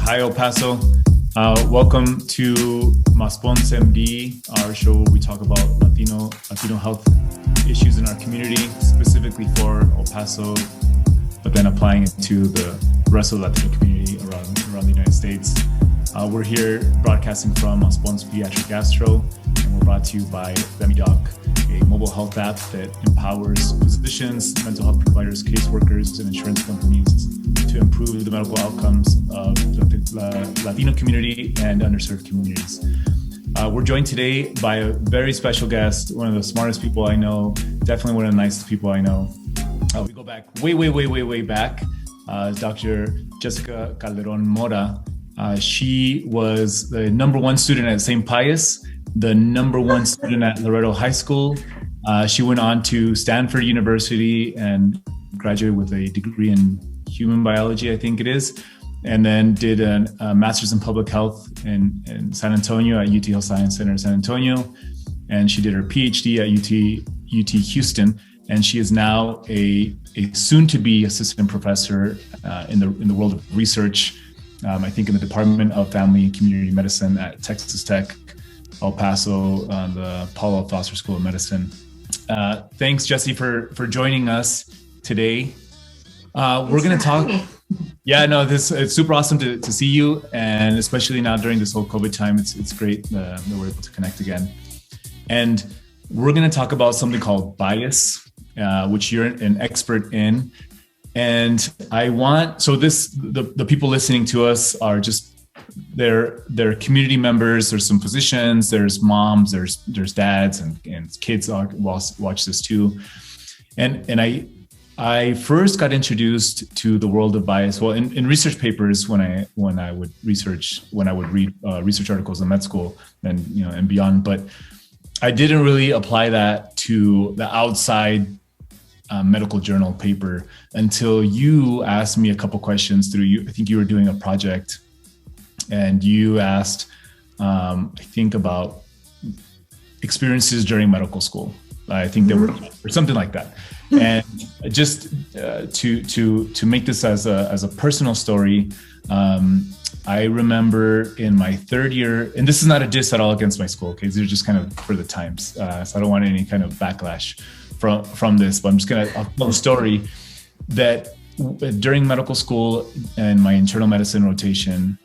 Hi, El Paso. Welcome to Maspons MD, our show where we talk about Latino health issues in our community, specifically for El Paso, but then applying it to the rest of the Latino community around the United States. We're here broadcasting from Maspons Pediatric Gastro, and we're brought to you by beNeXT, a mobile health app that empowers physicians, mental health providers, caseworkers, and insurance companies to improve the medical outcomes of the Latino community and underserved communities. We're joined today by a very special guest, one of the smartest people I know, definitely one of the nicest people I know. We go back way back. Dr. Jessica Calderon-Mora. She was the number one student at St. Pius, the number one student at Loretto High School. She went on to Stanford University and graduated with a degree in human biology, I think it is, and then did a master's in public health in San Antonio at UT Health Science Center in San Antonio. And she did her PhD at UT Houston. And she is now a soon-to-be assistant professor in the world of research, I think in the Department of Family and Community Medicine at Texas Tech, El Paso, the Paulo Foster School of Medicine. Thanks, Jesse, for joining us today. We're going to talk. Yeah, no, it's super awesome to see you, and especially now during this whole COVID time, it's great that we're able to connect again. And we're going to talk about something called bias, which you're an expert in. And the people listening to us are just they're community members. There's some physicians, there's moms, there's dads, and kids watch this too. And I first got introduced to the world of bias, well, in research papers when I would read research articles in med school and beyond. But I didn't really apply that to the outside medical journal paper until you asked me a couple questions I think you were doing a project, and you asked, I think, about experiences during medical school. I think there were or something like that. And just to make this as a personal story, I remember in my third year, and this is not a diss at all against my school, okay? These are just kind of for the times. So I don't want any kind of backlash from this, but I'll tell a story that during medical school and my internal medicine rotation,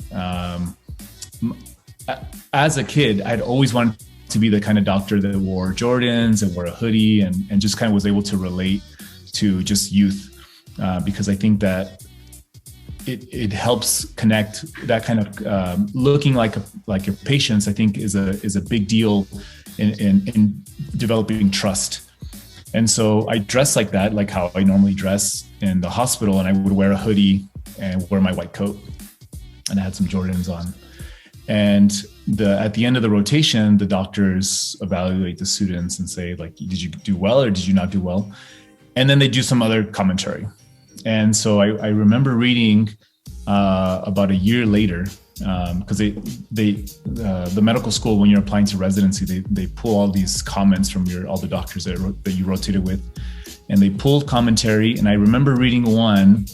as a kid, I'd always wanted to be the kind of doctor that wore Jordans and wore a hoodie and just kind of was able to relate to just youth, because I think that it helps connect that kind of looking like your patients. I think is a big deal in developing trust. And so I dressed like that, like how I normally dress in the hospital, and I would wear a hoodie and wear my white coat, and I had some Jordans on. And at the end of the rotation, the doctors evaluate the students and say, like, did you do well or did you not do well? And then they do some other commentary. And so I remember reading about a year later, because the medical school, when you're applying to residency, they pull all these comments from all the doctors that you rotated with, and they pulled commentary. And I remember reading one,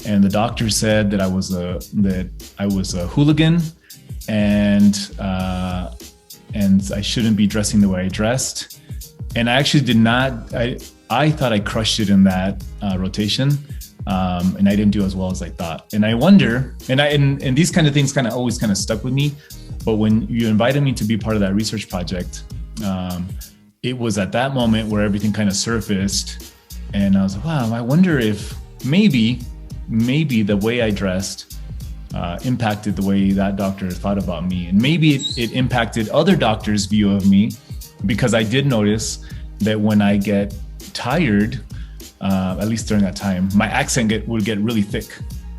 and the doctor said that I was a hooligan, and I shouldn't be dressing the way I dressed. And I actually did not. I thought I crushed it in that rotation. And I didn't do as well as I thought. And I wonder, and these kind of things kind of always kind of stuck with me. But when you invited me to be part of that research project, it was at that moment where everything kind of surfaced. And I was like, wow, I wonder if maybe the way I dressed impacted the way that doctor thought about me. And maybe it impacted other doctors' view of me, because I did notice that when I get tired, at least during that time, my accent would get really thick.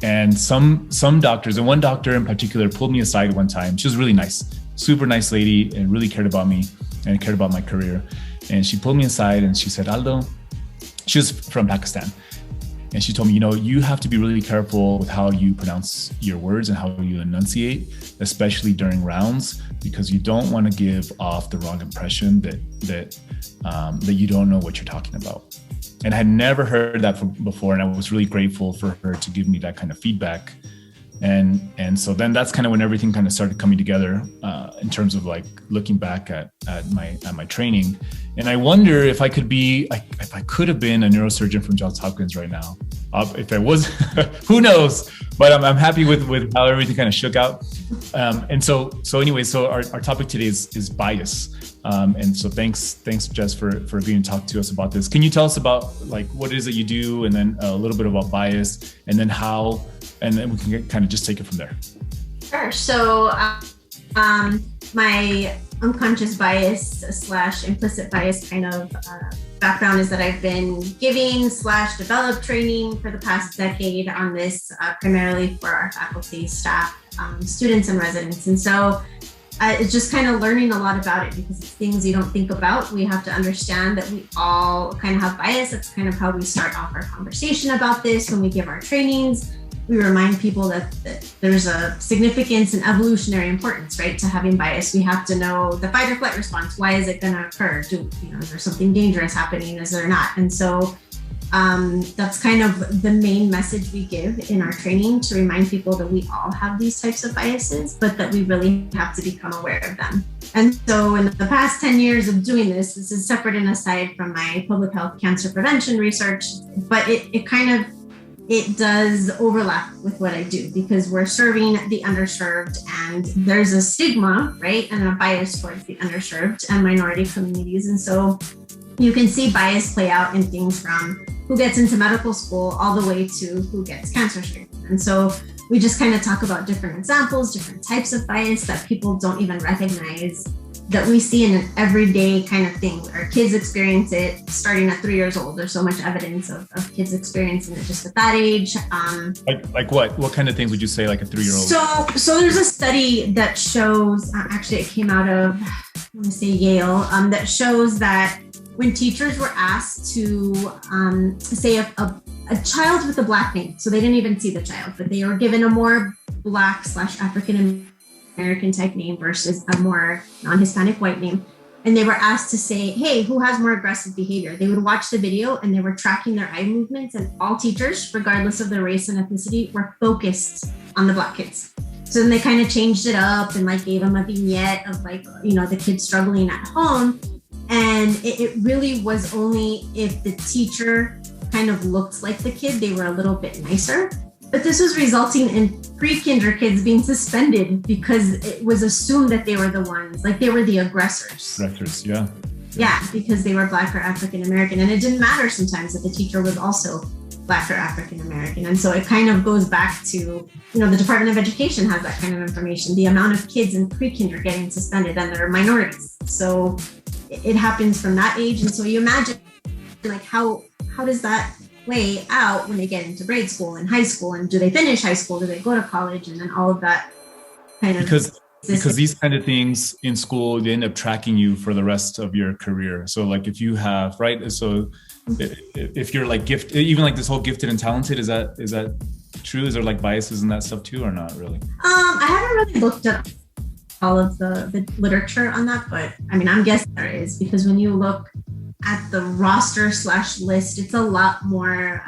And some doctors, and one doctor in particular, pulled me aside one time. She was really nice, super nice lady, and really cared about me and cared about my career. And she pulled me aside and she said, Aldo, she was from Pakistan. And she told me, you have to be really careful with how you pronounce your words and how you enunciate, especially during rounds, because you don't want to give off the wrong impression that you don't know what you're talking about. And I had never heard that before. And I was really grateful for her to give me that kind of feedback. And so then that's kind of when everything kind of started coming together in terms of like looking back at my training. And I wonder if I could have been a neurosurgeon from Johns Hopkins right now. If I was, who knows? But I'm happy with how everything kind of shook out. And so anyway, so our topic today is bias. And so thanks Jess for agreeing to talk to us about this. Can you tell us about like what it is that you do, and then a little bit about bias, and then how, and then we can kind of just take it from there. Sure. So my unconscious bias / implicit bias kind of background is that I've been giving / developed training for the past decade on this, primarily for our faculty, staff, students, and residents. And so it's just kind of learning a lot about it, because it's things you don't think about. We have to understand that we all kind of have bias. That's kind of how we start off our conversation about this when we give our trainings. We remind people that there's a significance and evolutionary importance, right, to having bias. We have to know the fight or flight response. Why is it going to occur? Is there something dangerous happening? Is there not? And so that's kind of the main message we give in our training, to remind people that we all have these types of biases, but that we really have to become aware of them. And so in the past 10 years of doing this is separate and aside from my public health cancer prevention research, but it does overlap with what I do, because we're serving the underserved, and there's a stigma, right, and a bias towards the underserved and minority communities. And so you can see bias play out in things from who gets into medical school all the way to who gets cancer treatment. And so we just kind of talk about different examples, different types of bias that people don't even recognize, that we see in an everyday kind of thing. Our kids experience it starting at 3 years old. There's so much evidence of kids experiencing it just at that age. Like what kind of things would you say, like a 3-year-old? So there's a study that shows, actually it came out of, I want to say Yale, that shows that when teachers were asked to say a child with a Black name, so they didn't even see the child, but they were given a more Black / African American type name versus a more non-Hispanic white name. And they were asked to say, hey, who has more aggressive behavior? They would watch the video and they were tracking their eye movements, and all teachers, regardless of their race and ethnicity, were focused on the Black kids. So then they kind of changed it up and like gave them a vignette of like, the kids struggling at home. And it really was only if the teacher kind of looked like the kid, they were a little bit nicer. But this was resulting in pre-kinder kids being suspended because it was assumed that they were the ones, like they were the aggressors. Aggressors, yeah. Yeah, because they were Black or African American. And it didn't matter sometimes that the teacher was also Black or African American. And so it kind of goes back to, the Department of Education has that kind of information, the amount of kids in pre-kinder getting suspended, and they're minorities. So it happens from that age. And so you imagine like how does that play out when they get into grade school and high school, and do they finish high school, do they go to college, and then all of that kind of because these kind of things in school, they end up tracking you for the rest of your career. So like if you have, right, so if you're like gifted, even like this whole gifted and talented, is that true? Is there like biases and that stuff too, or not really? I haven't really looked at all of the literature on that, but I mean, I'm guessing there is, because when you look at the roster / list, it's a lot more,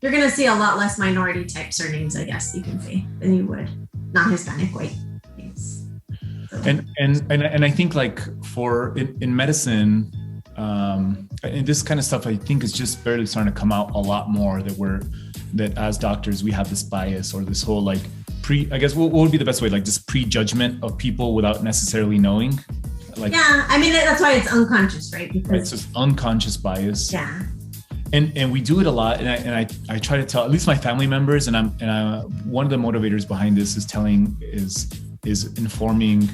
you're going to see a lot less minority type surnames, I guess you can say, than you would non-Hispanic white names. So. And I think like in medicine, and this kind of stuff, I think is just barely starting to come out a lot more, that as doctors, we have this bias, or this whole like I guess what would be the best way, like just prejudgment of people without necessarily knowing. Like, yeah, I mean, that's why it's unconscious, right? Because it's just unconscious bias. Yeah. And we do it a lot. And I try to tell at least my family members, and I one of the motivators behind this is informing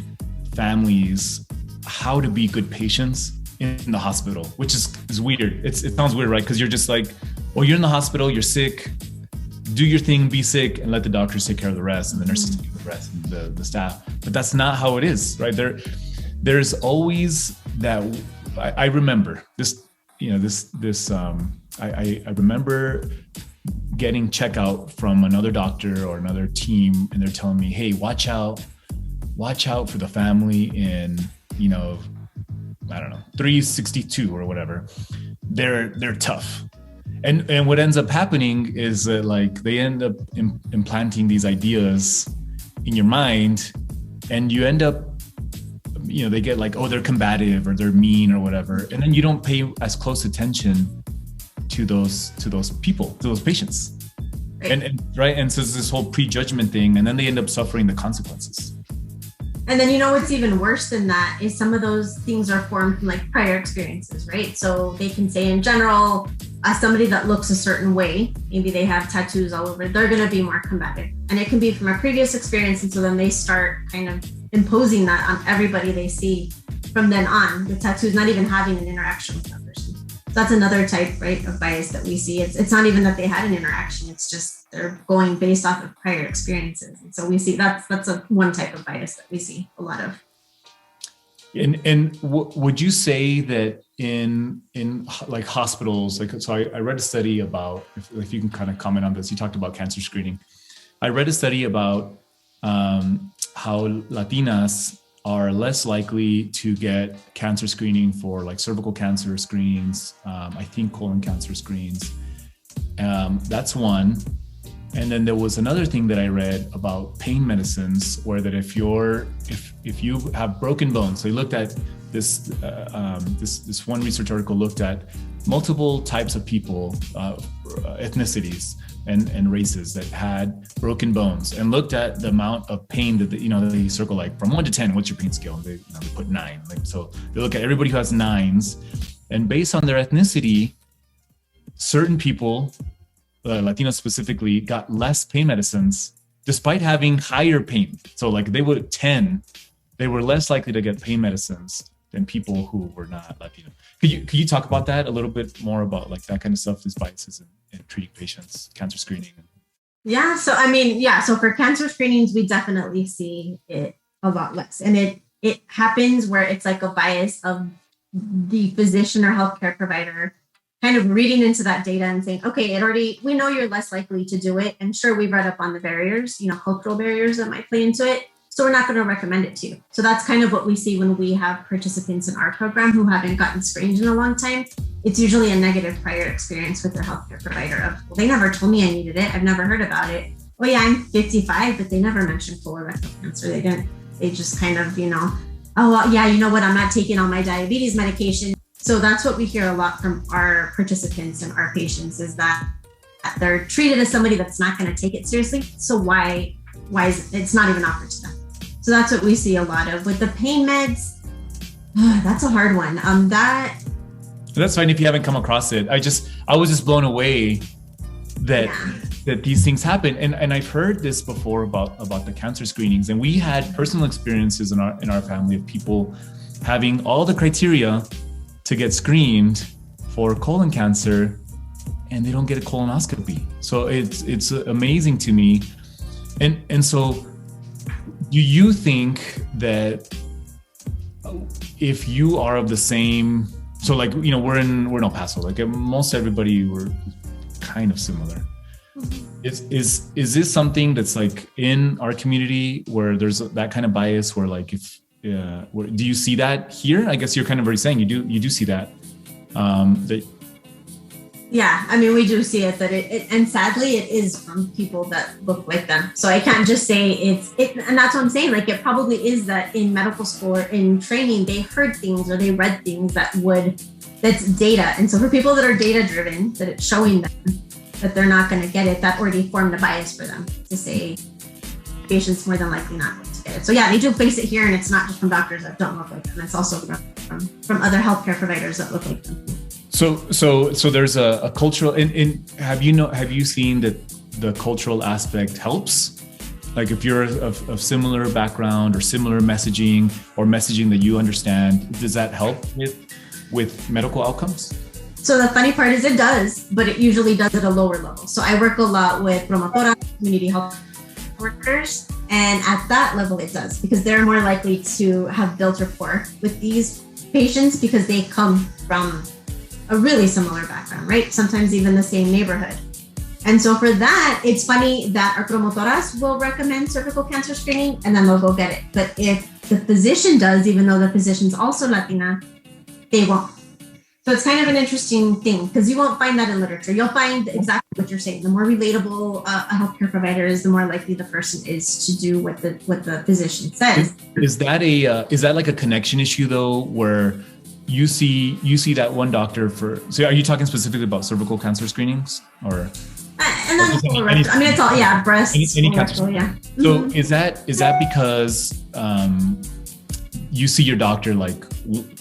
families how to be good patients in the hospital, which is weird. It sounds weird, right? Because you're just like, well, you're in the hospital, you're sick, do your thing, be sick, and let the doctors take care of the rest, and the nurses take care of the rest, and the staff. But that's not how it is, right? There's always that. I remember this. I remember getting checkout from another doctor or another team, and they're telling me, "Hey, watch out for the family in, I don't know, 362 or whatever. They're tough." And what ends up happening is that like they end up implanting these ideas in your mind, and you end up, they get like, oh, they're combative or they're mean or whatever, and then you don't pay as close attention to those people, to those patients, and right, and so it's this whole prejudgment thing, and then they end up suffering the consequences. And then, what's even worse than that is some of those things are formed from like prior experiences, right? So they can say in general, somebody that looks a certain way, maybe they have tattoos all over, they're going to be more combative. And it can be from a previous experience. And so then they start kind of imposing that on everybody they see from then on, the tattoos not even having an interaction with that person. So that's another type, right, of bias that we see. It's not even that they had an interaction. It's just they're going based off of prior experiences. And so we see that's one type of bias that we see a lot of. And would you say that in like hospitals, like, so I read a study about, if you can kind of comment on this, you talked about cancer screening. I read a study about how Latinas are less likely to get cancer screening for like cervical cancer screens, I think colon cancer screens. That's one. And then there was another thing that I read about pain medicines, where that if you have broken bones, so they looked at this one research article looked at multiple types of people, ethnicities and races that had broken bones, and looked at the amount of pain that they circle, like from 1 to 10, what's your pain scale? They put 9. Like, so they look at everybody who has 9s, and based on their ethnicity, certain people, Latinos specifically, got less pain medicines despite having higher pain. So like they were less likely to get pain medicines than people who were not Latino. Could you talk about that a little bit more, about like that kind of stuff, these biases in treating patients, cancer screening? Yeah. So so for cancer screenings, we definitely see it a lot less. And it happens where it's like a bias of the physician or healthcare provider kind of reading into that data and saying, okay, we know you're less likely to do it. And sure, we've read up on the barriers, cultural barriers that might play into it. So we're not going to recommend it to you. So that's kind of what we see when we have participants in our program who haven't gotten screened in a long time. It's usually a negative prior experience with their healthcare provider of, well, they never told me I needed it. I've never heard about it. Oh yeah, I'm 55, but they never mentioned colorectal cancer. They didn't. They just kind of, oh, well, yeah, you know what? I'm not taking all my diabetes medication. So that's what we hear a lot from our participants and our patients, is that they're treated as somebody that's not going to take it seriously. So why is it's not even offered to them? So that's what we see a lot of with the pain meds. That's a hard one. That's fine if you haven't come across it. I was just blown away that these things happen. And I've heard this before about the cancer screenings, and we had personal experiences in our family of people having all the criteria to get screened for colon cancer, and they don't get a colonoscopy. So it's amazing to me. And so do you think that if you are of the same, so like, we're in El Paso, like most everybody, we're kind of similar. Is this something that's like in our community where there's that kind of bias, where like do you see that here? I guess you're kind of already saying you do see that. Yeah, we do see it, and sadly it is from people that look like them. So I can't just say it, and that's what I'm saying. Like, it probably is that in medical school or in training, they heard things or they read things that's data. And so for people that are data driven, that it's showing them that they're not going to get it, that already formed a bias for them to say patients more than likely not going to get it. So yeah, they do face it here, and it's not just from doctors that don't look like them. It's also from other healthcare providers that look like them. So there's a cultural, and have you seen that the cultural aspect helps? Like if you're of similar background or similar messaging or messaging that you understand, does that help with medical outcomes? So the funny part is it does, but it usually does at a lower level. So I work a lot with promotoras, community health workers, and at that level it does, because they're more likely to have built rapport with these patients because they come from a really similar background, right? Sometimes even the same neighborhood. And so for that, it's funny that our promotoras will recommend cervical cancer screening and then they'll go get it. But if the physician does, even though the physician's also Latina, they won't. So it's kind of an interesting thing because you won't find that in literature. You'll find exactly what you're saying. The more relatable a healthcare provider is, the more likely the person is to do what the physician says. Is that like a connection issue though, where you see that one doctor for? So are you talking specifically about cervical cancer screenings or? And then colorectal. I mean, it's all breast, any cancer. Yeah. So is that because you see your doctor like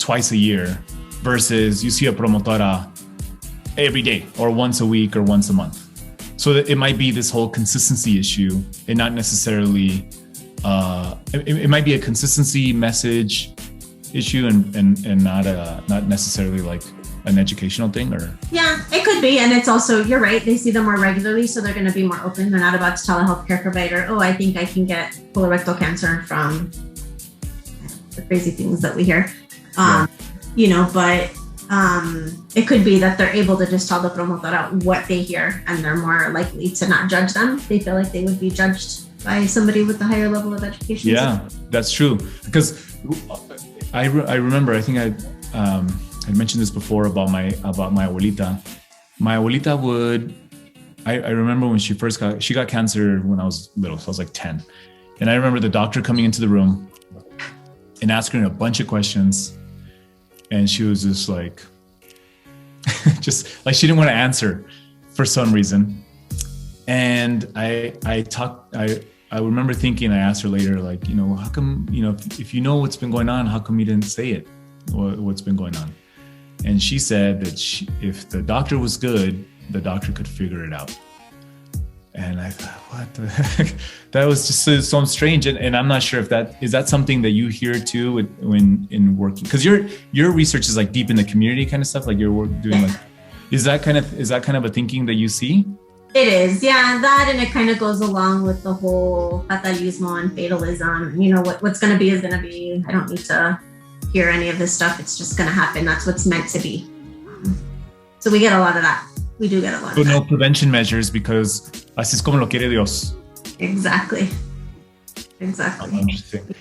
twice a year? Versus you see a promotora every day or once a week or once a month. So that it might be this whole consistency issue and not necessarily, it might be a consistency message issue and not necessarily like an educational thing or? Yeah, it could be. And it's also, you're right, they see them more regularly, so they're going to be more open. They're not about to tell a healthcare provider, oh, I think I can get colorectal cancer from the crazy things that we hear. But it could be that they're able to just tell the promotora what they hear and they're more likely to not judge them. They feel like they would be judged by somebody with a higher level of education. Yeah, that's true. Because I remember, I think I mentioned this before about my abuelita. My abuelita I remember when she got cancer when I was little, so I was like 10. And I remember the doctor coming into the room and asking her a bunch of questions. And she was just like she didn't want to answer for some reason. And I remember thinking, I asked her later, like, how come, if you know what's been going on, how come you didn't say it, what's been going on? And she said that if the doctor was good, the doctor could figure it out. And I thought, what the heck? That was just so strange. And I'm not sure if is that something that you hear too when in working, because your research is like deep in the community kind of stuff, like you're doing like, is that kind of a thinking that you see? It is. Yeah. That, and it kind of goes along with the whole fatalismo and fatalism. What's going to be is going to be. I don't need to hear any of this stuff. It's just going to happen. That's what's meant to be. So we get a lot of that. We do get a lot of that. No prevention measures because así es como lo quiere Dios. Exactly. Oh, interesting.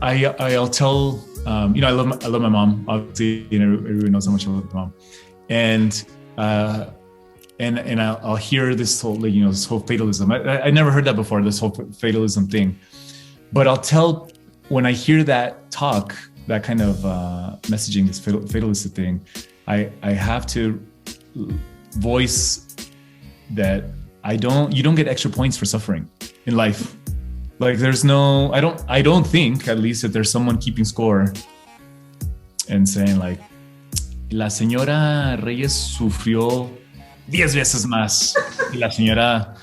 I'll tell, I love my mom. Obviously, everyone knows how much I love my mom. And I'll hear this whole, this whole fatalism. I never heard that before, this whole fatalism thing. But I'll tell, when I hear that talk, that kind of messaging, this fatalistic thing, I have to voice that you don't get extra points for suffering in life. Like there's no, I don't think, at least, that there's someone keeping score and saying like, la señora Reyes sufrió 10 veces más. Y la señora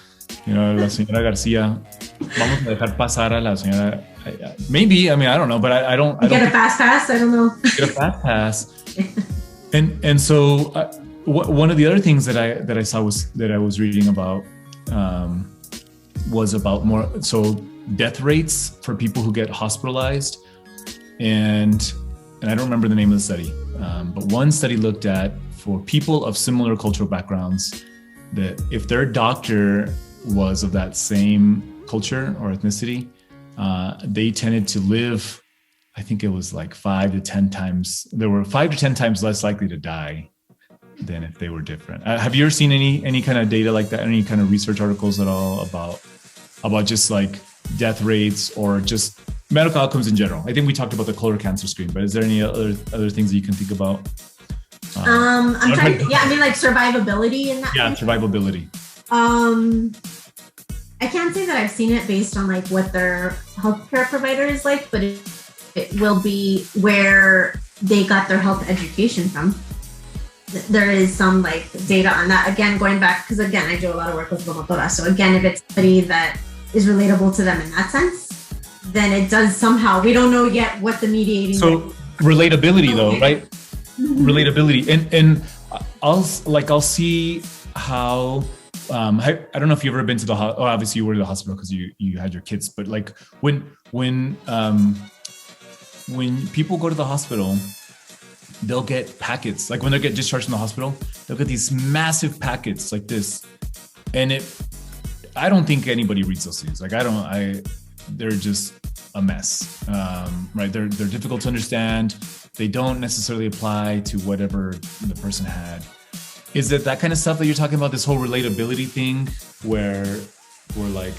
García, vamos a dejar pasar a la señora. Maybe, I mean, I don't know, but I don't get a fast pass. I don't know. Get a fast pass. And so one of the other things that I saw that I was reading about was about death rates for people who get hospitalized, and I don't remember the name of the study, but one study looked at for people of similar cultural backgrounds that if their doctor was of that same culture or ethnicity, they tended to live, I think it was like 5 to 10 times, they were 5 to 10 times less likely to die than if they were different. Have you ever seen any kind of data like that, any kind of research articles at all about just like death rates or just medical outcomes in general? I think we talked about the colon cancer screen, but is there any other things that you can think about? I'm trying. Yeah, I mean, like survivability in that. Yeah, survivability. I can't say that I've seen it based on like what their healthcare provider is like, but it will be where they got their health education from. There is some like data on that. Again, going back, because again, I do a lot of work with promotoras. So again, if it's somebody that is relatable to them in that sense, then it does somehow. We don't know yet what the mediating. So relatability though, right? Mm-hmm. Relatability. And I'll see how, I don't know if you've ever been to the hospital. Oh, obviously you were to the hospital because you had your kids, but like when people go to the hospital, they'll get packets. Like when they get discharged from the hospital, they'll get these massive packets like this. And I don't think anybody reads those things. Like they're just a mess, right? They're difficult to understand. They don't necessarily apply to whatever the person had. Is it that kind of stuff that you're talking about, this whole relatability thing, where like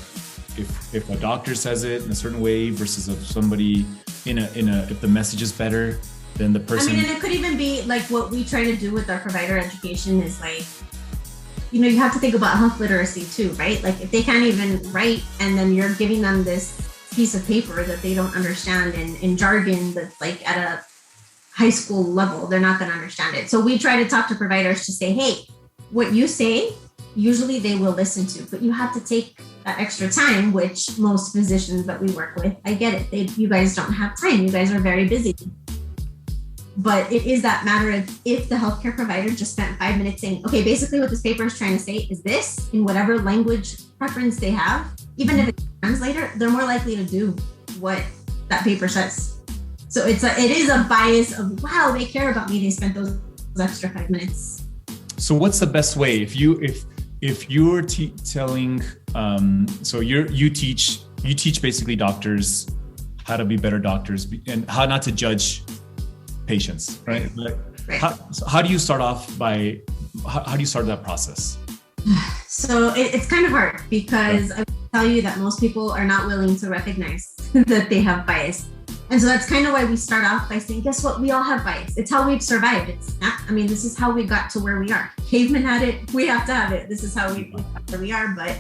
if a doctor says it in a certain way versus if somebody if the message is better, then the person. I mean, and it could even be like what we try to do with our provider education is like, you know, you have to think about health literacy too, right? Like if they can't even write and then you're giving them this piece of paper that they don't understand in jargon that's like at a high school level, they're not going to understand it. So we try to talk to providers to say, hey, what you say, usually they will listen to, but you have to take that extra time, which most physicians that we work with, I get it. You guys don't have time. You guys are very busy. But it is that matter of if the healthcare provider just spent 5 minutes saying, okay, basically what this paper is trying to say is this in whatever language preference they have, even if it's a translator, they're more likely to do what that paper says. So it is a bias of, wow, they care about me. They spent those extra 5 minutes. So what's the best way if you're telling, so you teach basically doctors how to be better doctors and how not to judge patients, right? Right. How do you start off how do you start that process? So it's kind of hard because I will tell you that most people are not willing to recognize that they have bias. And so that's kind of why we start off by saying, guess what? We all have bias. It's how we've survived. This is how we got to where we are. Cavemen had it. We have to have it. This is how we got where we are. But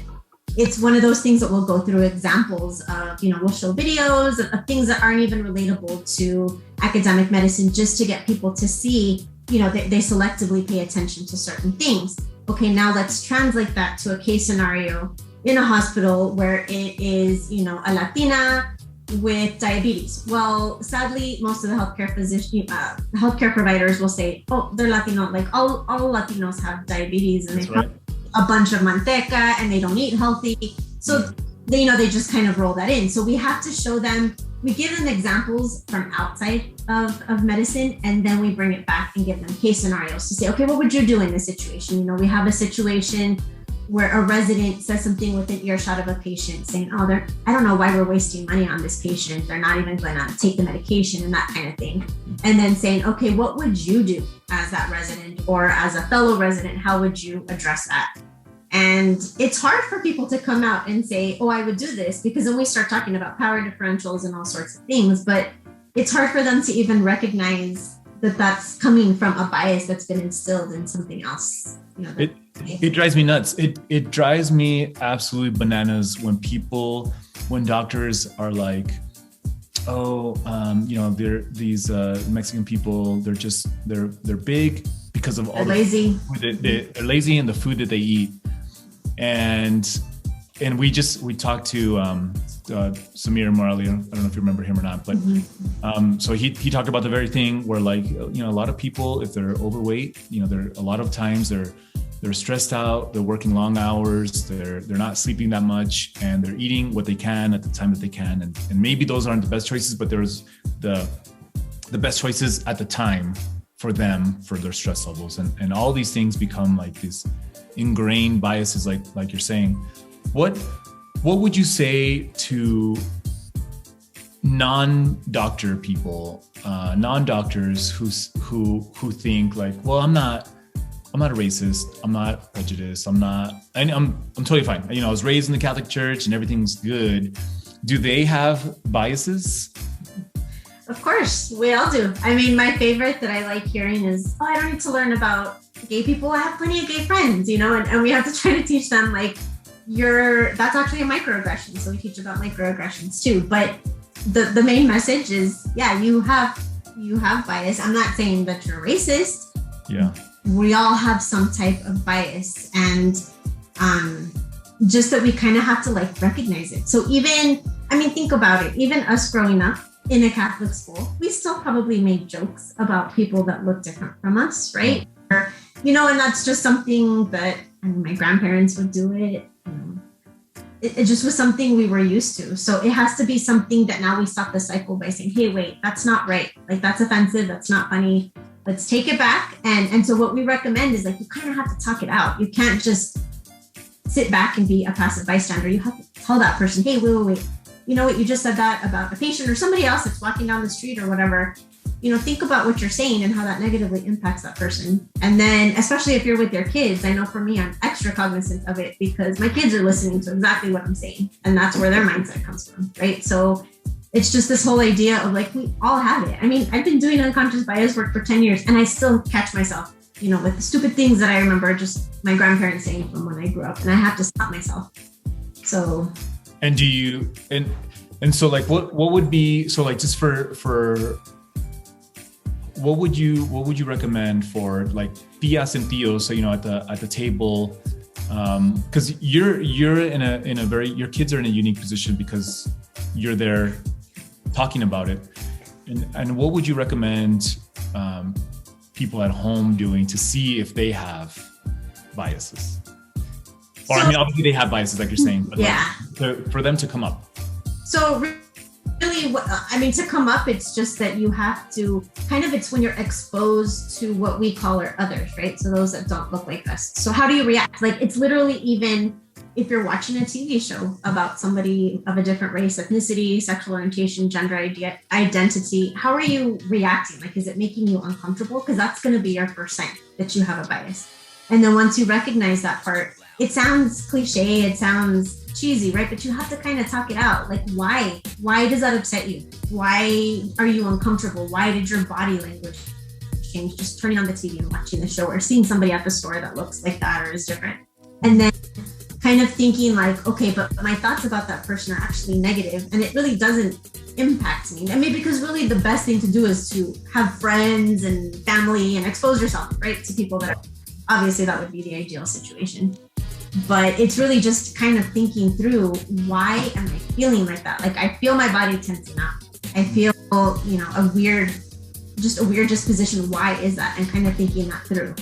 it's one of those things that we'll go through examples of, we'll show videos of things that aren't even relatable to academic medicine just to get people to see, they selectively pay attention to certain things. Okay, now let's translate that to a case scenario in a hospital where it is, a Latina with diabetes. Well, sadly, most of the healthcare providers will say, oh, they're Latino. Like all Latinos have diabetes and they have a bunch of manteca and they don't eat healthy. So they just kind of roll that in. So we have to show them, we give them examples from outside of medicine, and then we bring it back and give them case scenarios to say, okay, what would you do in this situation? We have a situation where a resident says something within earshot of a patient saying, oh, I don't know why we're wasting money on this patient. They're not even going to take the medication and that kind of thing. And then saying, okay, what would you do as that resident or as a fellow resident? How would you address that? And it's hard for people to come out and say, oh, I would do this, because then we start talking about power differentials and all sorts of things. But it's hard for them to even recognize that that's coming from a bias that's been instilled in something else. It drives me nuts. It drives me absolutely bananas when doctors are like, oh, they're these Mexican people. They're big because of all they're lazy. They're lazy in the food that they eat, and we talked to Samir Morali. I don't know if you remember him or not, but so he talked about the very thing where, like, a lot of people, if they're overweight, they're a lot of times they're stressed out, they're working long hours, they're not sleeping that much, and they're eating what they can at the time that they can, and maybe those aren't the best choices, but there's the best choices at the time for them, for their stress levels, and all these things become like these ingrained biases, like you're saying. What would you say to non-doctor people, non-doctors who think like, well, I'm not a racist, I'm not prejudiced, I'm totally fine. I was raised in the Catholic Church and everything's good. Do they have biases? Of course, we all do. My favorite that I like hearing is, oh, I don't need to learn about gay people. I have plenty of gay friends, and we have to try to teach them, like, that's actually a microaggression. So we teach about microaggressions too. But the main message is, yeah, you have bias. I'm not saying that you're racist. Yeah. We all have some type of bias, and just that we kind of have to recognize it. So even, think about it. Even us growing up in a Catholic school, we still probably made jokes about people that look different from us, right? Or, and that's just something that my grandparents would do it. It just was something we were used to. So it has to be something that now we stop the cycle by saying, hey, wait, that's not right. Like, that's offensive. That's not funny. Let's take it back. And so what we recommend is, you kind of have to talk it out. You can't just sit back and be a passive bystander. You have to tell that person, hey, wait. you know what, you just said that about a patient or somebody else that's walking down the street or whatever. You know, think about what you're saying and how that negatively impacts that person. And then, especially if you're with your kids, I know for me, I'm extra cognizant of it because my kids are listening to exactly what I'm saying. And that's where their mindset comes from, right? So it's just this whole idea of like, we all have it. I mean, I've been doing unconscious bias work for 10 years and I still catch myself, you know, with the stupid things that I remember just my grandparents saying from when I grew up, and I have to stop myself. So. And do you, and so like, what would be, so like just for, what would you recommend for like tias and tios, so you know, at the table, because you're in a very, your kids are in a unique position because you're there talking about it, and what would you recommend people at home doing to see if they have biases? Or I mean, obviously they have biases, like you're saying, but yeah, like, for them to come up. So really, I mean, to come up, it's just that you have to kind of, it's when you're exposed to what we call our others, right? So those that don't look like us. So how do you react? Like, it's literally even if you're watching a TV show about somebody of a different race, ethnicity, sexual orientation, gender identity, how are you reacting? Like, is it making you uncomfortable? Because that's going to be your first sign that you have a bias. And then once you recognize that part, it sounds cliche, it sounds cheesy, right? But you have to kind of talk it out. Like, why? Why does that upset you? Why are you uncomfortable? Why did your body language change? Just turning on the TV and watching the show, or seeing somebody at the store that looks like that or is different. And then kind of thinking like, okay, but my thoughts about that person are actually negative, and it really doesn't impact me. I mean, because really the best thing to do is to have friends and family and expose yourself, right, to people that are, obviously that would be the ideal situation. But it's really just kind of thinking through, why am I feeling like that? Like, I feel my body tensing up. I feel, you know, a weird disposition. Why is that? And kind of thinking that through.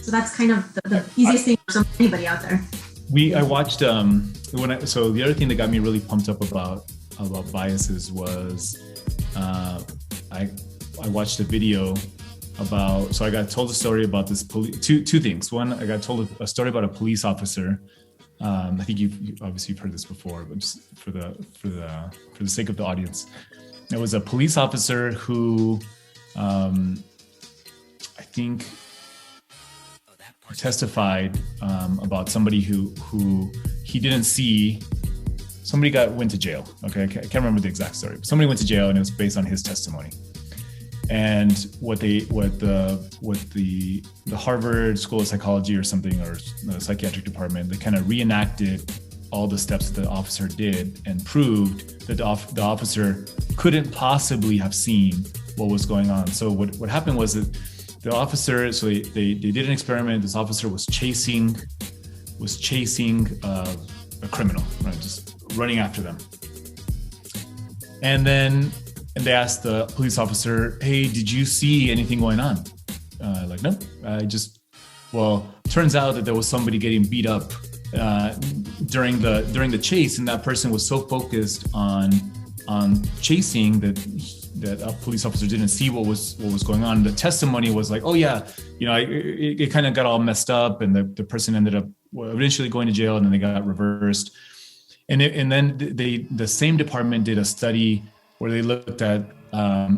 So that's kind of the easiest thing for anybody out there. I watched, so the other thing that got me really pumped up about biases was, I watched a video about, so I got told a story about this two things. One, I got told a story about a police officer. I think you've heard this before, but just for the sake of the audience, there was a police officer who, I think, testified about somebody who he didn't see. Somebody went to jail. Okay, I can't remember the exact story, but somebody went to jail, and it was based on his testimony. And what the Harvard School of Psychology or something, or the psychiatric department, they kind of reenacted all the steps that the officer did and proved that the officer couldn't possibly have seen what was going on. So what happened was that the officer, so they did an experiment. This officer was chasing a criminal, right? Just running after them. And they asked the police officer, "Hey, did you see anything going on?" Like, no, turns out that there was somebody getting beat up during the chase, and that person was so focused on chasing that a police officer didn't see what was going on. The testimony was like, "Oh yeah, you know, it kind of got all messed up, and the person ended up eventually going to jail, and then they got reversed." And then the same department did a study where they looked at,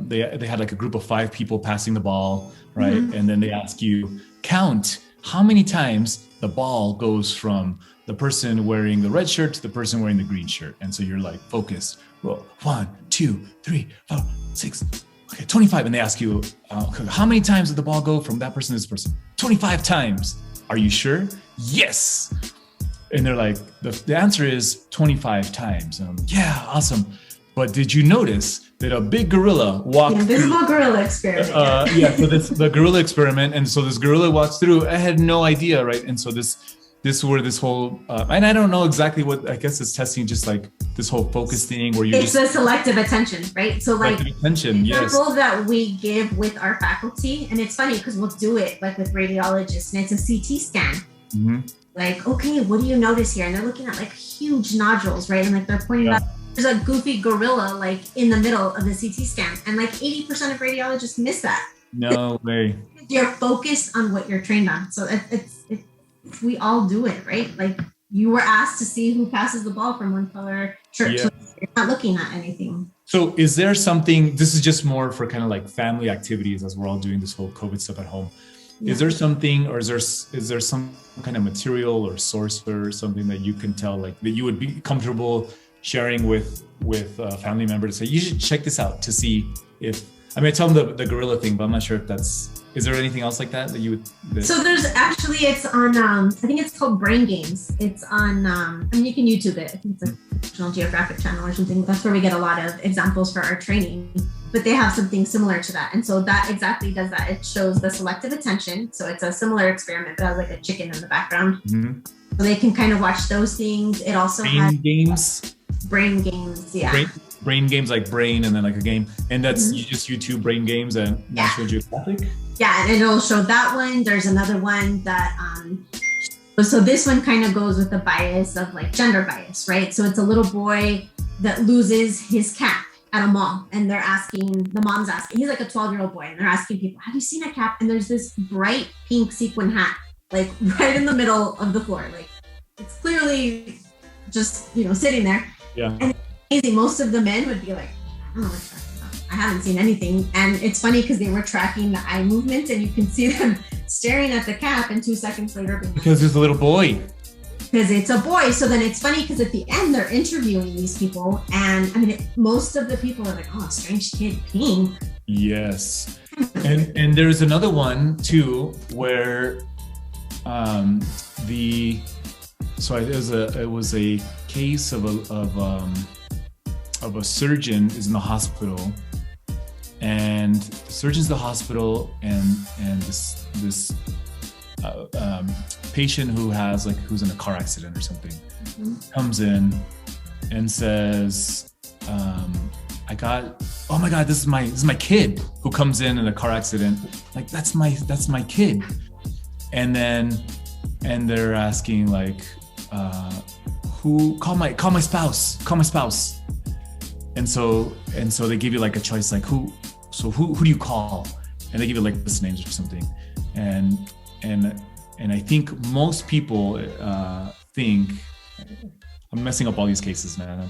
they had like a group of 5 people passing the ball, right? Mm-hmm. And then they ask you, count how many times the ball goes from the person wearing the red shirt to the person wearing the green shirt. And so you're like, focused, well, 1, 2, 3, 4, 6, okay, 25. And they ask you, how many times did the ball go from that person to this person? 25 times. Are you sure? Yes. And they're like, the answer is 25 times. Yeah, awesome. But did you notice that a big gorilla walked through? Invisible gorilla experiment. So the gorilla experiment. And so this gorilla walks through. I had no idea, right? And so this whole, and I don't know exactly what, I guess it's testing just like this whole focus thing where it's the selective attention, right? So like attention, example that we give with our faculty, and it's funny because we'll do it like with radiologists, and it's a CT scan. Mm-hmm. Like, okay, what do you notice here? And they're looking at like huge nodules, right? And like they're pointing out, there's a goofy gorilla like in the middle of the CT scan, and like 80% of radiologists miss that. No way. You're focused on what you're trained on. So it's we all do it, right? Like you were asked to see who passes the ball from one color shirt to You're not looking at anything. So is there something, this is just more for kind of like family activities as we're all doing this whole COVID stuff at home. Yeah. Is there something, or is there some kind of material or source or something that you can tell, like that you would be comfortable sharing with a family member to say, you should check this out to see if, I mean, I tell them the gorilla thing, but I'm not sure if is there anything else like that you would? So there's actually, it's on, I think it's called Brain Games. It's on, I mean, you can YouTube it. I think it's a National Geographic channel or something. That's where we get a lot of examples for our training, but they have something similar to that. And so that exactly does that. It shows the selective attention. So it's a similar experiment, but has like a chicken in the background. Mm-hmm. So they can kind of watch those things. It also has Brain Games. Yeah. Brain games, like brain and then like a game. And that's you just YouTube Brain Games and National Geographic? Yeah, and it'll show that one. There's another one that, so this one kind of goes with the bias of like gender bias, right? So it's a little boy that loses his cap at a mall, and they're asking, the mom's asking, he's like a 12-year-old boy, and they're asking people, have you seen a cap? And there's this bright pink sequin hat, like right in the middle of the floor. Like it's clearly just, sitting there. Yeah. And it's amazing. Most of the men would be like, I don't know what you're talking about. I haven't seen anything. And it's funny because they were tracking the eye movement, and you can see them staring at the cap, and 2 seconds later, because there's a little boy. Because it's a boy. So then it's funny because at the end they're interviewing these people, and I mean, most of the people are like, "Oh, strange kid peeing." Yes, and there's another one too where it was a case of a surgeon is in the hospital, and the surgeon's in the hospital, and this patient who's in a car accident or something comes in and says, oh my God, this is my kid who comes in a car accident. Like, that's my kid. And they're asking like, call my spouse. And so they give you like a choice, like who do you call? And they give you like list names or something. And I think most people think, I'm messing up all these cases, man.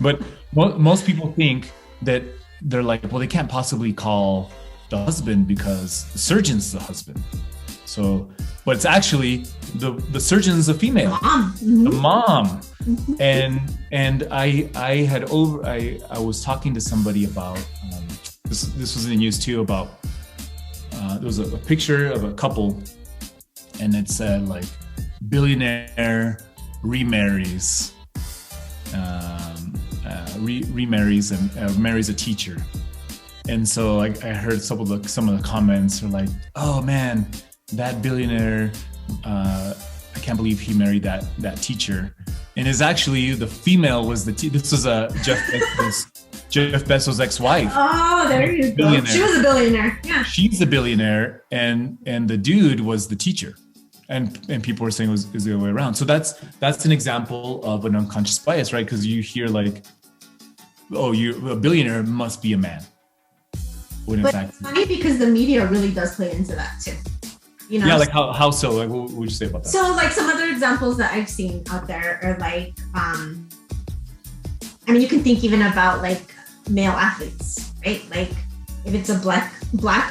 But most people think that they're like, well, they can't possibly call the husband because the surgeon's the husband. So, but it's actually the surgeon's a female, the mom. And I was talking to somebody about this was in the news too, about there was a picture of a couple, and it said like billionaire remarries and marries a teacher. And so I heard some of the comments are like, oh man, that billionaire, I can't believe he married that teacher. And it's actually the female was this was Jeff Bezos' ex-wife. Oh, there you go. She was a billionaire. Yeah. She's a billionaire, and the dude was the teacher. And people were saying it was the other way around. So that's an example of an unconscious bias, right? Because you hear like, oh, a billionaire must be a man. But it's funny because the media really does play into that too. Yeah, like how so? Like, what would you say about that? So like some other examples that I've seen out there are like, I mean, you can think even about like male athletes, right? Like if it's a black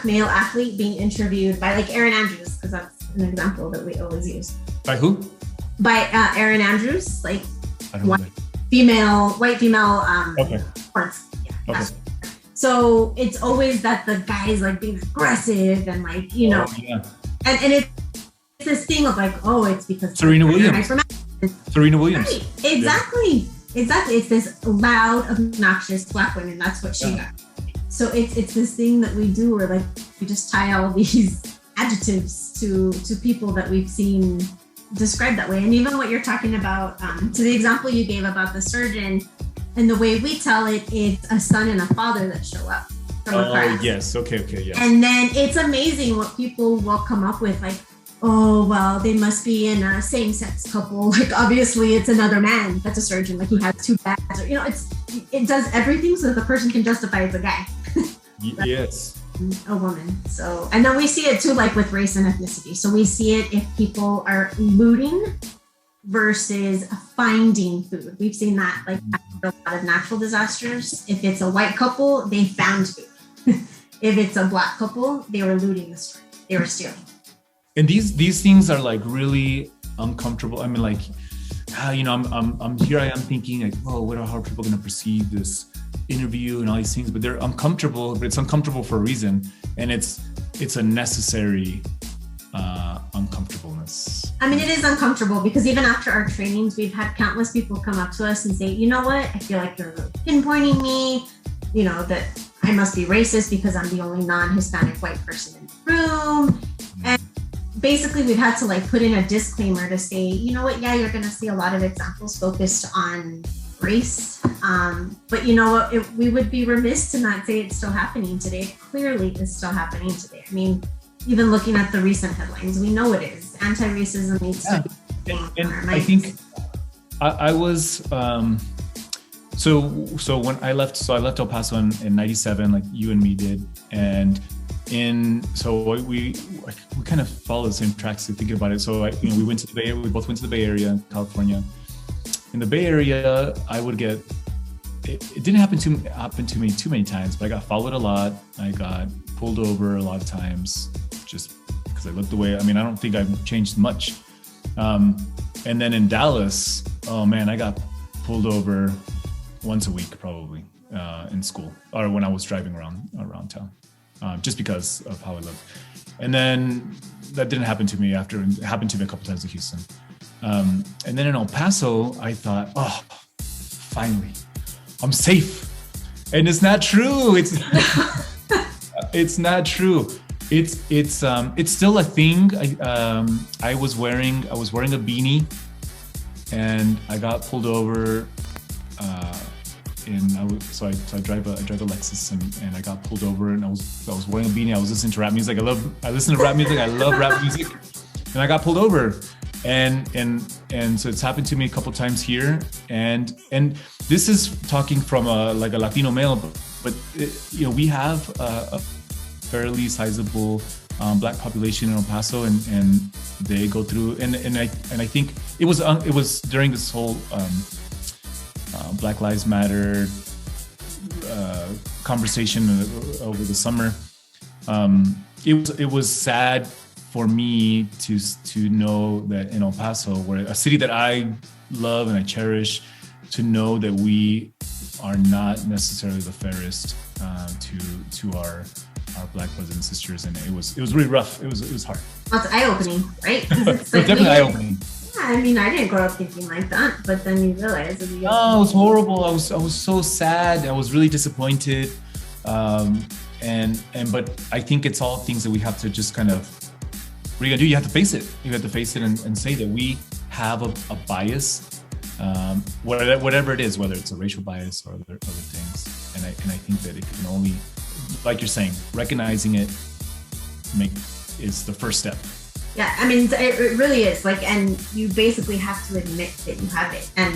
male athlete being interviewed by like Erin Andrews, because that's an example that we always use. By who? By Erin Andrews, like white female. Okay. Sports. Yeah. Okay. So it's always that the guy's like being aggressive and like, yeah. And it's this thing of like, oh, it's because Serena Williams. Right. Exactly. It's this loud, obnoxious black women. That's what she got. So it's this thing that we do where like we just tie all these adjectives to people that we've seen described that way. And even what you're talking about, to the example you gave about the surgeon, and the way we tell it, it's a son and a father that show up from a class. Yes. Okay, yes. And then it's amazing what people will come up with, like, oh, well, they must be in a same-sex couple. Like, obviously, it's another man that's a surgeon. Like, he has two dads. Or, it does everything so that the person can justify it's a guy. Yes. A woman. So, and then we see it too, like with race and ethnicity. So we see it if people are looting versus finding food. We've seen that like after a lot of natural disasters. If it's a white couple, they found food. If it's a black couple, they were looting the store. They were stealing. And these things are like really uncomfortable. I mean, like, I'm here. I am thinking like, oh, how are people going to perceive this interview and all these things? But they're uncomfortable. But it's uncomfortable for a reason, and it's a necessary uncomfortableness. I mean, it is uncomfortable because even after our trainings, we've had countless people come up to us and say, you know what? I feel like you're pinpointing me. That I must be racist because I'm the only non-Hispanic white person in the room. And basically we've had to like put in a disclaimer to say, you know what? Yeah, you're going to see a lot of examples focused on race. But you know what? We would be remiss to not say it's still happening today. It clearly is still happening today. I mean, even looking at the recent headlines, we know it is. Anti-racism needs to be. And I think I was, so when I left El Paso in 97, like you and me did. And we kind of follow the same tracks to think about it. So we went to the Bay Area, we both went to the Bay Area, California. In the Bay Area, I would get, it didn't happen to me too many times, but I got followed a lot. I got pulled over a lot of times just because I looked away. I mean, I don't think I've changed much. And then in Dallas, oh man, I got pulled over once a week probably in school or when I was driving around town, just because of how I look. And then that didn't happen to me after. It happened to me a couple times in Houston. And then in El Paso, I thought, oh, finally, I'm safe. And it's not true. It's not true. It's still a thing. I was wearing a beanie, and I got pulled over. So I drive a Lexus, and I got pulled over, and I was wearing a beanie. I was listening to rap music. I listen to rap music. I love rap music, and I got pulled over, and so it's happened to me a couple times here, and this is talking from a Latino male, but we have a fairly sizable Black population in El Paso, and they go through, and I think it was during this whole Black Lives Matter conversation over the summer. It was sad for me to know that in El Paso, where a city that I love and I cherish, to know that we are not necessarily the fairest to our Black brothers and sisters, and it was really rough. It was hard. Well, it's eye-opening, right? It's definitely eye-opening. Yeah, I mean, I didn't grow up thinking like that, but then you realize. Oh, it was horrible. I was so sad. I was really disappointed. But I think it's all things that we have to just kind of, what are you gonna do? You have to face it. You have to face it and say that we have a bias, whatever it is, whether it's a racial bias or other things. And I think that it can only, like you're saying, recognizing it is the first step. Yeah, I mean, it really is. And you basically have to admit that you have it. And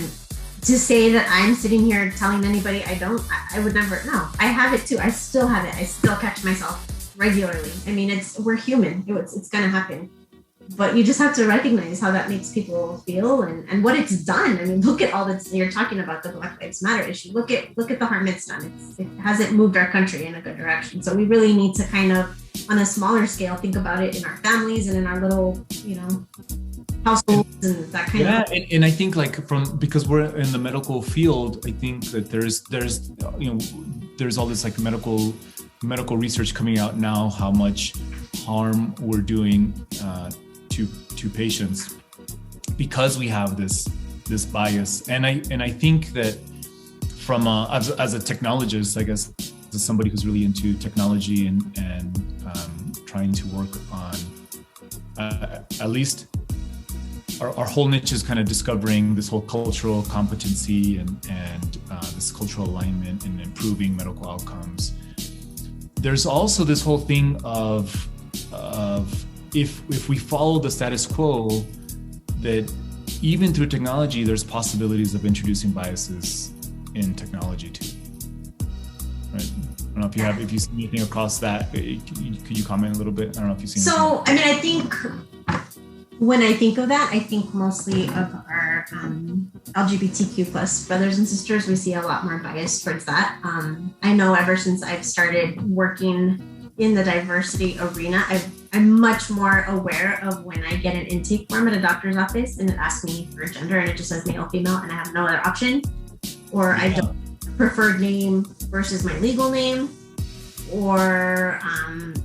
to say that I'm sitting here telling anybody I would never. No, I have it too. I still have it. I still catch myself regularly. I mean, we're human. It's going to happen. But you just have to recognize how that makes people feel and what it's done. I mean, look at all that you're talking about, the Black Lives Matter issue. Look at the harm it's done. It hasn't moved our country in a good direction. So we really need to kind of, on a smaller scale, think about it in our families and in our little, households and that kind of. Yeah, and I think because we're in the medical field, I think that there's all this medical research coming out now, how much harm we're doing to patients because we have this bias. And I think that from as a technologist, I guess, as somebody who's really into technology and trying to work on at least our whole niche is kind of discovering this whole cultural competency and this cultural alignment and improving medical outcomes. There's also this whole thing of if we follow the status quo, that even through technology, there's possibilities of introducing biases in technology too. Right? I don't know if you see anything across that. Could you comment a little bit? I don't know if you've seen. So, anything. I mean, I think when I think of that, I think mostly of our our LGBTQ plus brothers and sisters, we see a lot more bias towards that. I know ever since I've started working in the diversity arena, I'm much more aware of when I get an intake form at a doctor's office and it asks me for a gender and it just says male, female, and I have no other option, or I don't preferred name versus my legal name, or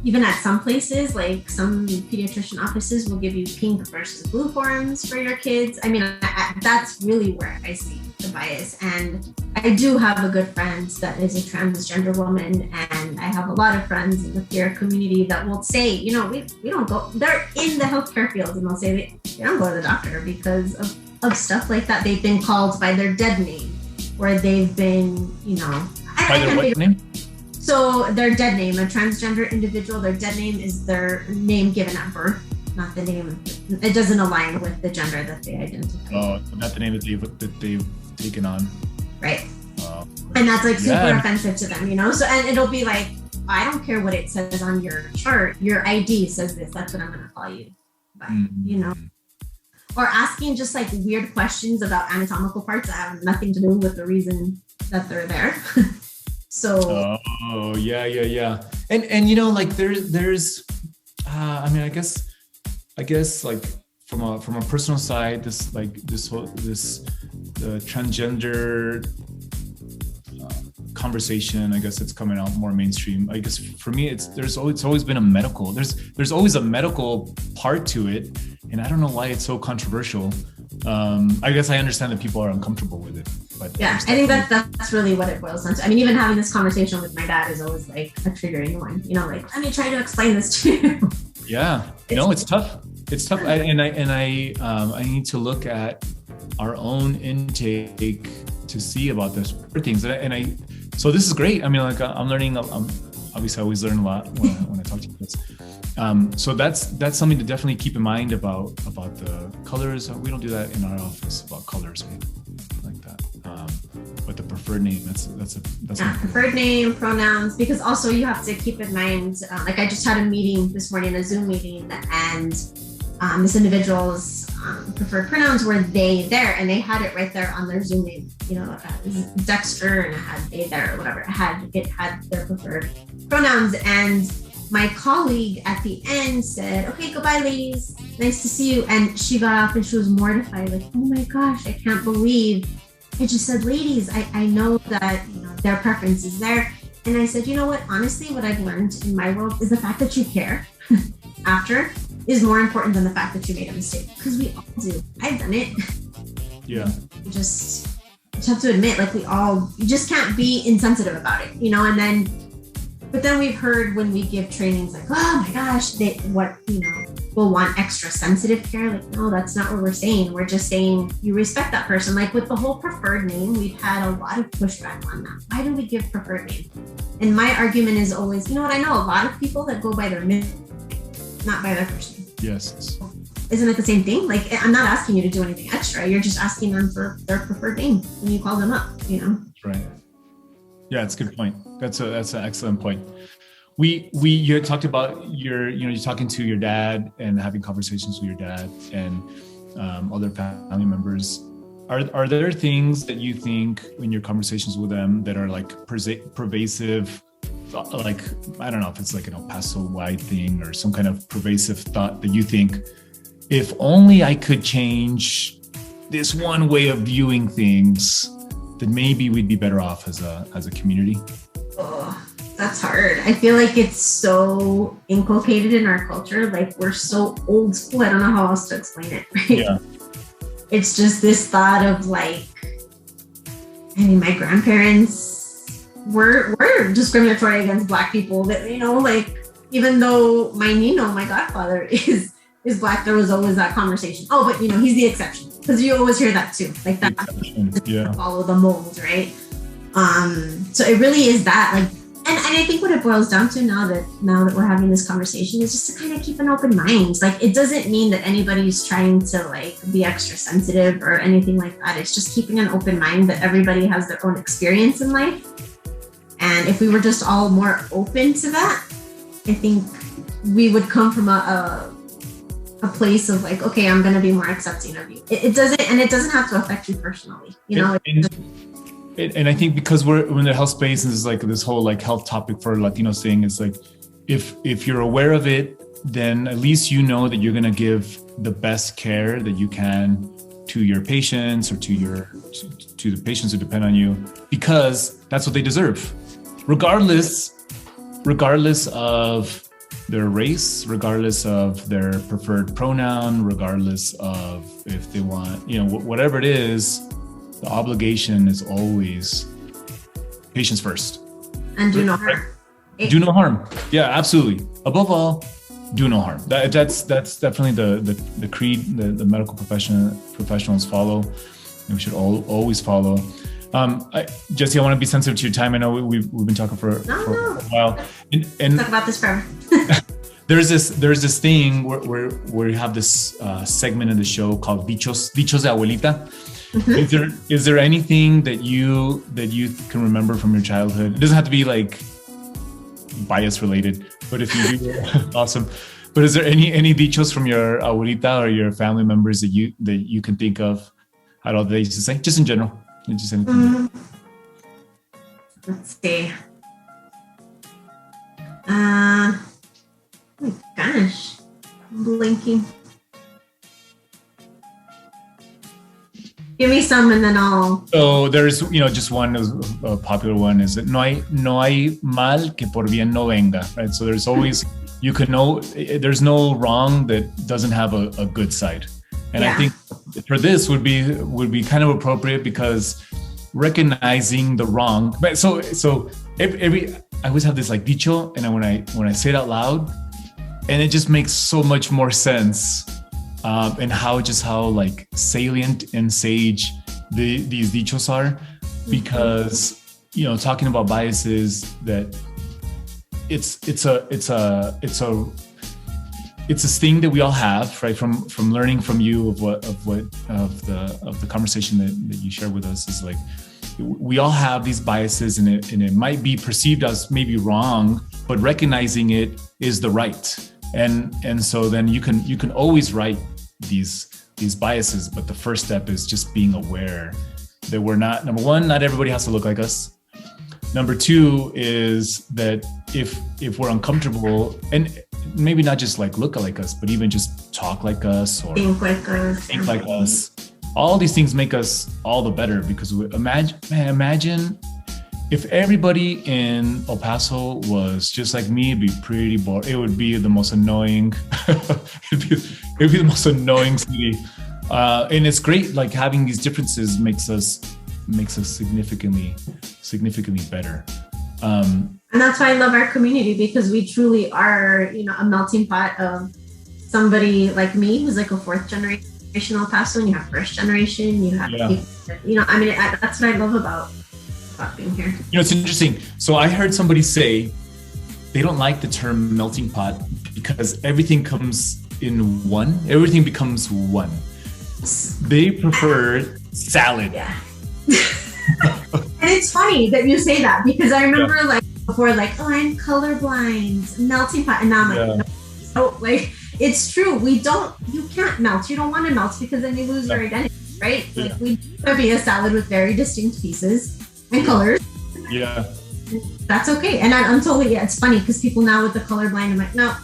even at some places, like some pediatrician offices will give you pink versus blue forms for your kids. I mean, that's really where I see the bias. And I do have a good friend that is a transgender woman, and I have a lot of friends in the queer community that will say, you know, we don't go, they're in the healthcare field, and they'll say they don't go to the doctor because of stuff like that. They've been called by their dead name, or they've been, you know, by their what name? So their dead name, a transgender individual, their dead name is their name given at birth, not the name. It doesn't align with the gender that they identify. Oh, not the name that they've taken on. Right. And that's like super offensive to them, you know? So, and it'll be like, I don't care what it says on your chart. Your ID says this. That's what I'm going to call you by, you know? Or asking just like weird questions about anatomical parts that have nothing to do with the reason that they're there. So. Oh, yeah. And you know, like there's I mean, I guess like from a personal side, the transgender conversation, I guess it's coming out more mainstream. I guess for me, it's always been a medical. There's always a medical part to it, and I don't know why it's so controversial. I guess I understand that people are uncomfortable with it, but yeah, I think that's really what it boils down to. I mean, even having this conversation with my dad is always like a triggering one. You know, like, let me try to explain this to you. Yeah, it's tough. It's tough, I need to look at our own intake to see about this things, so this is great. I mean, like I'm learning. Obviously, I always learn a lot when I talk to kids. So that's something to definitely keep in mind about the colors. We don't do that in our office about colors or anything like that. But the preferred name, that's preferred name, pronouns, because also you have to keep in mind. Like I just had a meeting this morning, a Zoom meeting, and this individual's preferred pronouns were they, there, and they had it right there on their Zoom name. You know, Dexter, and it had they, there, or whatever. It had their preferred pronouns, and my colleague at the end said, "Okay, goodbye, ladies. Nice to see you." And she got off and she was mortified, like, "Oh my gosh, I can't believe I just said ladies. I know that, you know, their preference is there." And I said, "You know what? Honestly, what I've learned in my world is the fact that you care after is more important than the fact that you made a mistake, because we all do. I've done it." Yeah. You just have to admit, like you just can't be insensitive about it, you know. And but then we've heard when we give trainings like, "Oh my gosh, we'll want extra sensitive care." Like, no, that's not what we're saying. We're just saying you respect that person. Like with the whole preferred name, we've had a lot of pushback on that. Why do we give preferred name? And my argument is always, you know what? I know a lot of people that go by their middle, not by their first name. Yes. Isn't it the same thing? Like, I'm not asking you to do anything extra. You're just asking them for their preferred name when you call them up, you know? Right. Yeah, that's a good point. That's an excellent point. You had talked about you're talking to your dad and having conversations with your dad and other family members. Are there things that you think in your conversations with them that are like pervasive? Like, I don't know if it's like an El Paso wide thing or some kind of pervasive thought that you think, if only I could change this one way of viewing things, then maybe we'd be better off as a community? Oh, that's hard. I feel like it's so inculcated in our culture. Like, we're so old school. I don't know how else to explain it. Right? Yeah. It's just this thought of like, I mean, my grandparents were discriminatory against Black people. That, you know, like, even though my Nino, my godfather, is Black, there was always that conversation. Oh, but you know, he's the exception, because you always hear that too, like that. Yeah. Follow the mold, right? So it really is that, like, and I think what it boils down to now that we're having this conversation is just to kind of keep an open mind. Like, it doesn't mean that anybody's trying to like be extra sensitive or anything like that. It's just keeping an open mind that everybody has their own experience in life. And if we were just all more open to that, I think we would come from a a place of like, okay, I'm going to be more accepting of you. It doesn't have to affect you personally, you know. And I think because we're in the health space, and it's like this whole like health topic for Latinos thing, is like, if you're aware of it, then at least you know that you're going to give the best care that you can to your patients or to the patients who depend on you, because that's what they deserve, regardless of their race, regardless of their preferred pronoun, regardless of if they want, you know, whatever it is. The obligation is always patients first. And do no harm. Do no harm. Yeah, absolutely. Above all, do no harm. That's definitely the creed the medical professionals follow, and we should always follow. Jesse, I want to be sensitive to your time. I know we've been talking for a while. And talk about this forever. There's this thing where you have this segment in the show called Dichos de Abuelita. Mm-hmm. Is there anything that you can remember from your childhood? It doesn't have to be like bias related, but if you do, awesome. But is there any dichos from your abuelita or your family members that you can think of at all that they used to say, just in general? Just anything. Let's see. Oh my gosh, I'm blinking. Give me some and then I'll... So there's, just one, a popular one is that no hay mal que por bien no venga, right? So there's always, there's no wrong that doesn't have a good side. And I think for this would be kind of appropriate, because recognizing the wrong, but so every I always have this like dicho, and when I say it out loud, and it just makes so much more sense. And how like salient and sage these dichos are, because talking about biases, that it's this thing that we all have, right? From learning from you of the conversation that you shared with us, is like we all have these biases, and it might be perceived as maybe wrong, but recognizing it is the right. And so then you can always right these biases, but the first step is just being aware that we're not, number one, not everybody has to look like us. Number two is that if we're uncomfortable, and maybe not just like look like us, but even just talk like us or think like us, all these things make us all the better, because imagine if everybody in El Paso was just like me, it'd be pretty boring. It would be the most annoying. it'd be the most annoying city. And it's great. Like having these differences makes us significantly better. And that's why I love our community, because we truly are, a melting pot of somebody like me who's like a fourth generation El Paso, and you have first generation. You have, that's what I love about being here. It's interesting. So I heard somebody say they don't like the term melting pot because everything comes in one. Everything becomes one. They prefer salad. Yeah. And it's funny that you say that, because I remember like before, like, oh, I'm colorblind, melting pot, and now I'm like, no. So like, it's true. You can't melt. You don't want to melt, because then you lose your identity, right? Yeah. Like we could be a salad with very distinct pieces and colors. Yeah. That's okay. And I'm totally, it's funny because people now with the colorblind, I'm like, no,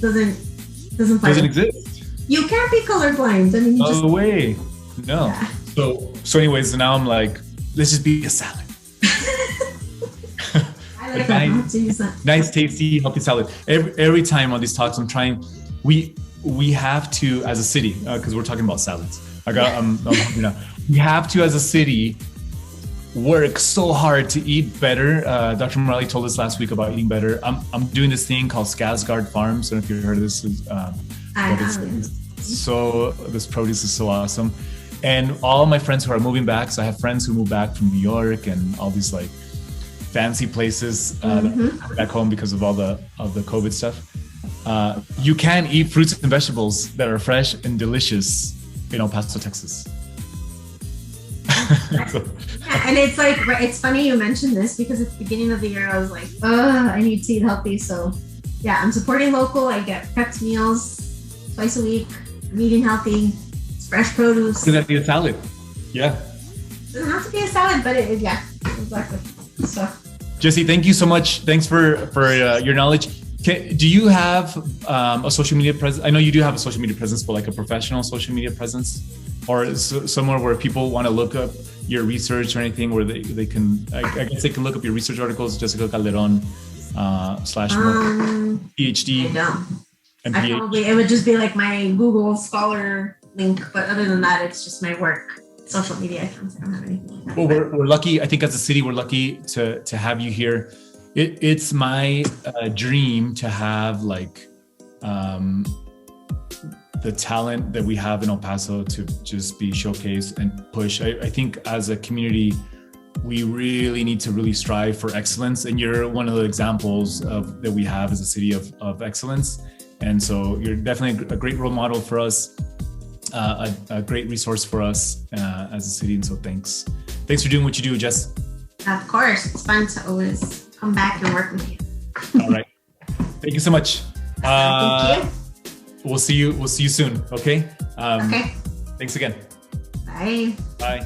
doesn't exist. You can't be colorblind. I mean, no way. No. Yeah. So anyways, now I'm like, let's just be a salad. I like that. Nice, tasty, healthy salad. Every time on these talks, I'm trying, we have to, as a city, because we're talking about salads. I'm hungry now. We have to, as a city, work so hard to eat better. Dr. Morelli told us last week about eating better. I'm doing this thing called Skarsgård Farms. I don't know if you've heard of this. This produce is so awesome. And all my friends who are moving back, so I have friends who moved back from New York and all these like fancy places back home because of all the COVID stuff. You can eat fruits and vegetables that are fresh and delicious in El Paso, Texas. And it's like, it's funny you mentioned this, because at the beginning of the year I was like, I need to eat healthy. So yeah, I'm supporting local. I get prepped meals twice a week. I'm eating healthy. It's fresh produce. Does that be a salad? Yeah. It doesn't have to be a salad, but yeah, exactly. So, Jesse, thank you so much. Thanks for your knowledge. Do you have a social media presence? I know you do have a social media presence, but like a professional social media presence, or somewhere where people want to look up your research or anything, where they can, I guess they can look up your research articles, Jessica Calderon / PhD. I don't. It would just be like my Google Scholar link, but other than that, it's just my work social media accounts. I don't have anything like that. Well, we're lucky. I think as a city, we're lucky to have you here. It's my dream to have like the talent that we have in El Paso to just be showcased and push. I think as a community, we really need to really strive for excellence. And you're one of the examples that we have as a city of excellence. And so you're definitely a great role model for us, a great resource for us as a city. And so thanks for doing what you do, Jess. Of course, it's fun to always come back and work with you. All right. Thank you so much. Thank you. We'll see you soon. Okay. Okay. Thanks again. Bye. Bye.